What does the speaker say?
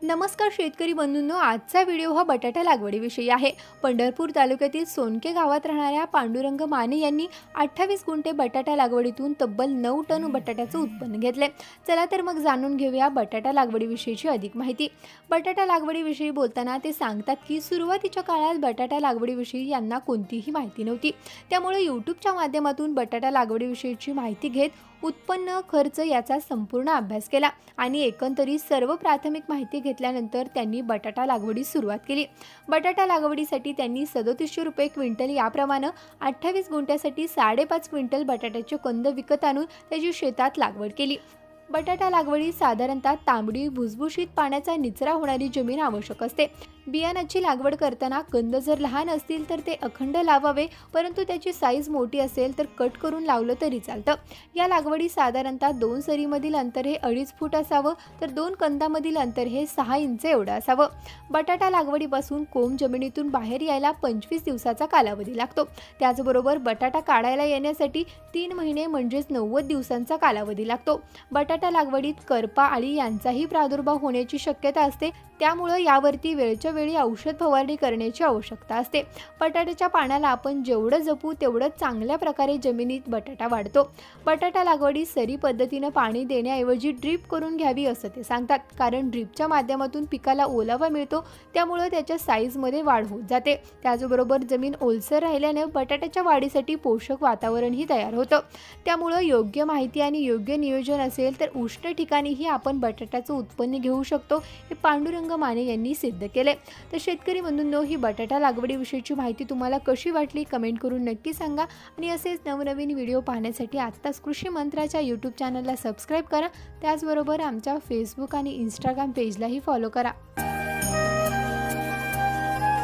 नमस्कार शेतकरी बंधूंनो, आजचा व्हिडिओ हा बटाटा लागवडीविषयी आहे। पंढरपूर तालुक्यातील सोनके गावात राहणाऱ्या पांडुरंग माने यांनी 28 गुंठे बटाटा लागवडीतून तब्बल 9 टन बटाट्याचं उत्पन्न घेतले। चला तर मग जाणून घेऊया बटाटा लागवडीविषयीची अधिक माहिती। बटाटा लागवडीविषयी बोलताना ते सांगतात की सुरुवातीच्या काळात बटाटा लागवडीविषयी यांना कोणतीही माहिती नव्हती, त्यामुळे यूट्यूबच्या माध्यमातून बटाटा लागवडीविषयीची माहिती घेत उत्पन्न खर्च याचा संपूर्ण अभ्यास केला आणि एकंदरीत सर्व प्राथमिक माहिती घेतल्यानंतर त्यांनी बटाटा लागवडीस सुरुवात केली। बटाटा लागवडीसाठी त्यांनी 3700 रुपये क्विंटल याप्रमाणे 28 गुंठ्यासाठी 5.5 क्विंटल बटाट्याचे कंद विकत आणून त्याची शेतात लागवड केली। बटाटा लागवडी साधारणतः तांबडी भुसभुशीत पाण्याचा निचरा होणारी जमीन आवश्यक असते। बियाणाची लागवड करताना कंद जर लहान असतील तर ते अखंड लावावे, परंतु त्याची साईज मोठी असेल तर कट करून लावलं तरी चालतं। या लागवडी साधारणतः 2 सरीमधील अंतर हे 2.5 फूट असावं, तर 2 कंदामधील अंतर हे 6 इंच एवढं असावं। बटाटा लागवडीपासून कोंब जमिनीतून बाहेर यायला 25 दिवसाचा कालावधी लागतो। त्याचबरोबर बटाटा काढायला येण्यासाठी 3 महिने म्हणजेच 90 दिवसांचा कालावधी लागतो। बटाटा लागवडीत करपा अळी यांचाही प्रादुर्भाव होण्याची शक्यता असते, त्यामुळे यावरती वेळच्या वेळी औषध फवारणी करण्याची आवश्यकता असते। बटाट्याच्या पानाला आपण जेवढं जपू तेवढं चांगल्या प्रकारे जमिनीत बटाटा वाढतो। बटाटा लागवडीत सरी पद्धतीने पाणी देण्याऐवजी ड्रीप करून घ्यावी असं ते सांगतात, कारण ड्रीपच्या माध्यमातून पिकाला ओलावा मिळतो, त्यामुळे त्याच्या साईजमध्ये वाढ होत जाते। त्याचबरोबर जमीन ओलसर राहिल्याने बटाट्याच्या वाढीसाठी पोषक वातावरणही तयार होतं। त्यामुळे योग्य माहिती आणि योग्य नियोजन असेल तर उष्ण ठिकाणीही आपण बटाट्याचं उत्पन्न घेऊ शकतो, हे पांडुरंग माने यांनी सिद्ध केले। तर शेतकरी बंधूंनो, ही बटाटा लागवडीविषयीची माहिती तुम्हाला कशी वाटली कमेंट करून नक्की सांगा आणि असेच नवनवीन व्हिडिओ पाहण्यासाठी आत्ताच कृषी मंत्राच्या यूट्यूब चॅनलला सबस्क्राईब करा। त्याचबरोबर आमच्या फेसबुक आणि इंस्टाग्राम पेजलाही फॉलो करा।